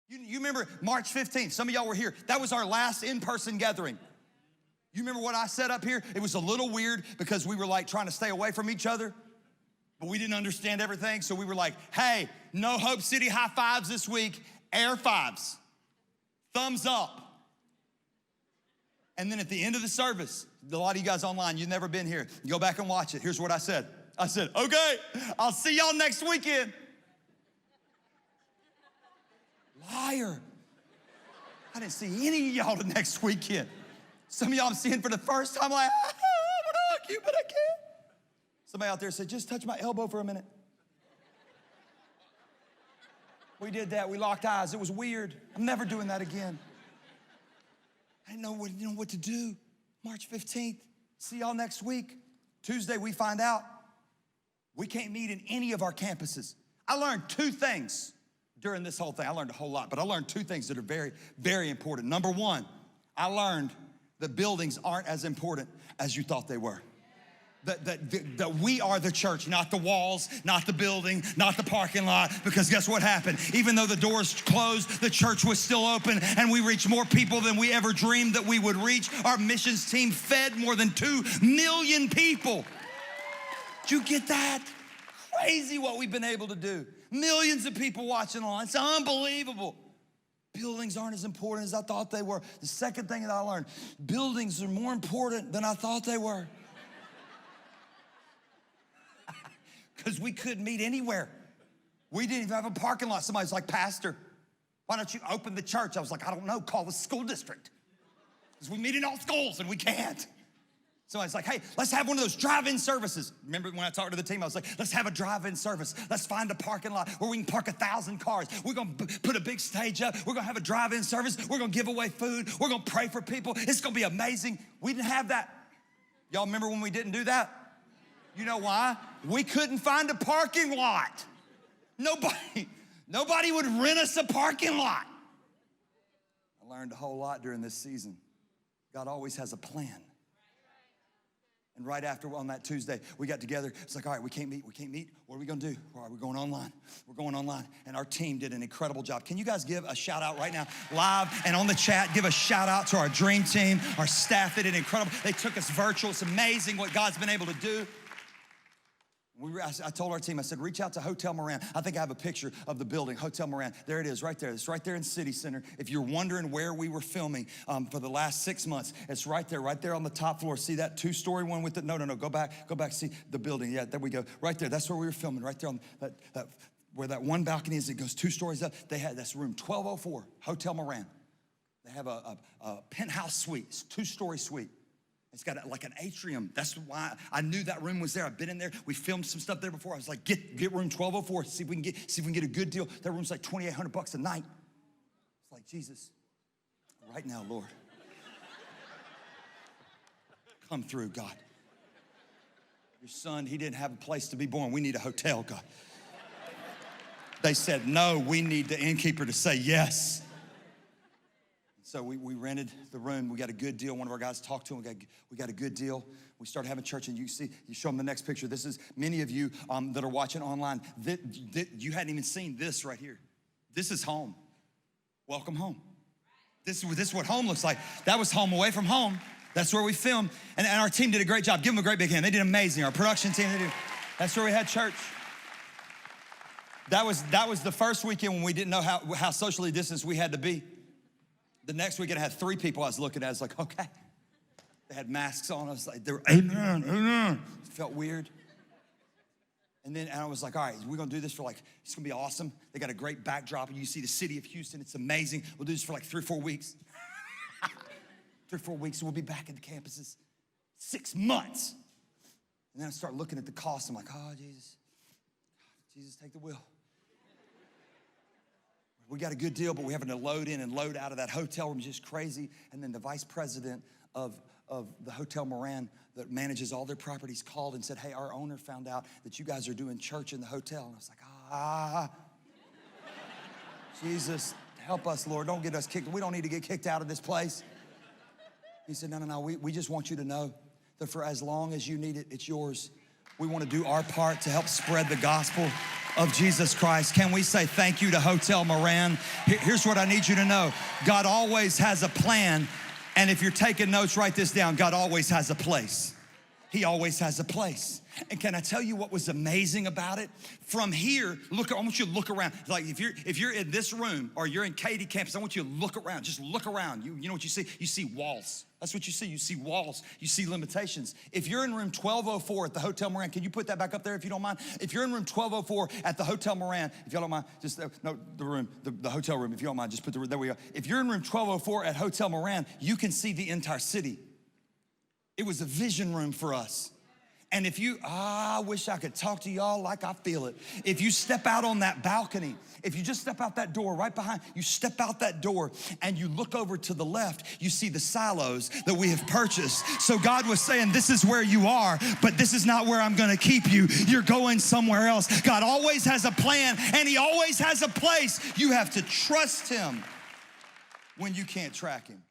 You remember March 15th, some of y'all were here. That was our last in-person gathering. You remember what I said up here? It was a little weird because we were like trying to stay away from each other, but we didn't understand everything. So we were like, hey, no Hope City high fives this week, air fives, thumbs up. And then at the end of the service, a lot of you guys online, you've never been here. You go back and watch it. Here's what I said. I said, okay, I'll see y'all next weekend. Liar. I didn't see any of y'all the next weekend. Some of y'all I'm seeing for the first time, like, I want to hug you, but I can't. Somebody out there said, just touch my elbow for a minute. We did that, we locked eyes, it was weird. I'm never doing that again. I didn't know what to do. March 15th, see y'all next week. Tuesday, we find out we can't meet in any of our campuses. I learned 2 things during this whole thing. I learned a whole lot, but I learned 2 things that are very, very important. Number 1, I learned that buildings aren't as important as you thought they were. That we are the church, not the walls, not the building, not the parking lot, because guess what happened? Even though the doors closed, the church was still open, and we reached more people than we ever dreamed that we would reach. Our missions team fed more than 2 million people. Did you get that? Crazy what we've been able to do. Millions of people watching online. It's unbelievable. Buildings aren't as important as I thought they were. The second thing that I learned, buildings are more important than I thought they were. Because we couldn't meet anywhere. We didn't even have a parking lot. Somebody's like, Pastor, why don't you open the church? I was like, I don't know, call the school district. Because we meet in all schools and we can't. Somebody's like, hey, let's have one of those drive-in services. Remember when I talked to the team, I was like, let's have a drive-in service. Let's find a parking lot where we can park 1,000 cars. We're gonna put a big stage up. We're gonna have a drive-in service. We're gonna give away food. We're gonna pray for people. It's gonna be amazing. We didn't have that. Y'all remember when we didn't do that? You know why? We couldn't find a parking lot. Nobody would rent us a parking lot. I learned a whole lot during this season. God always has a plan. And right after, on that Tuesday, we got together. It's like, all right, we can't meet. What are we gonna do? All right, we're going online. We're going online. And our team did an incredible job. Can you guys give a shout out right now, live and on the chat? Give a shout out to our dream team, our staff. They did incredible. They took us virtual. It's amazing what God's been able to do. I told our team, I said, reach out to Hotel Moran. I think I have a picture of the building, Hotel Moran. There it is, right there. It's right there in City Center. If you're wondering where we were filming for the last 6 months, it's right there on the top floor. See that 2-story one with the, no, go back, see the building. Yeah, there we go. Right there, that's where we were filming, right there on that where that one balcony is. It goes 2 stories up. That's room 1204, Hotel Moran. They have a penthouse suite, it's a 2-story suite. It's got like an atrium. That's why I knew that room was there. I've been in there. We filmed some stuff there before. I was like, get room 1204. See if we can get a good deal. That room's like $2,800 a night. It's like, Jesus, right now, Lord, come through, God. Your son, he didn't have a place to be born. We need a hotel, God. They said no. We need the innkeeper to say yes. So we rented the room. We got a good deal. One of our guys talked to him. We got a good deal. We started having church, and you show them the next picture. This is many of you that are watching online. You hadn't even seen this right here. This is home. Welcome home. This is what home looks like. That was home away from home. That's where we filmed. And our team did a great job. Give them a great big hand. They did amazing. Our production team, that's where we had church. That was the first weekend when we didn't know how socially distanced we had to be. The next weekend I had 3 people I was looking at. I was like, okay. They had masks on. I was like, they were, amen. It felt weird. And I was like, all right, we're gonna do this for it's gonna be awesome. They got a great backdrop, and you see the city of Houston. It's amazing. We'll do this for 3 or 4 weeks. 3 or 4 weeks, and we'll be back at the campuses. 6 months. And then I start looking at the cost. I'm like, oh, Jesus, take the wheel. We got a good deal, but we're having to load in and load out of that hotel room, just crazy. And then the vice president of the Hotel Moran that manages all their properties called and said, hey, our owner found out that you guys are doing church in the hotel. And I was like, Jesus, help us, Lord. Don't get us kicked. We don't need to get kicked out of this place. He said, no. We just want you to know that for as long as you need it, it's yours. We want to do our part to help spread the gospel of Jesus Christ. Can we say thank you to Hotel Moran? Here's what I need you to know. God always has a plan, and if you're taking notes, write this down. God always has a place. He always has a place. And can I tell you what was amazing about it? From here, look, I want you to look around. Like if you're in this room or you're in Katy campus, I want you to look around. Just look around. You know what you see? You see walls. That's what you see. You see walls. You see limitations. If you're in room 1204 at the Hotel Moran, can you put that back up there if you don't mind? If you're in room 1204 at the Hotel Moran, if y'all don't mind, just, no, the room, the hotel room, if you don't mind, just put the, there we go. If you're in room 1204 at Hotel Moran, you can see the entire city. It was a vision room for us. And if you, I wish I could talk to y'all like I feel it. If you step out on that balcony, if you just step out that door right behind, you step out that door and you look over to the left, you see the silos that we have purchased. So God was saying, this is where you are, but this is not where I'm gonna keep you. You're going somewhere else. God always has a plan and he always has a place. You have to trust him when you can't track him.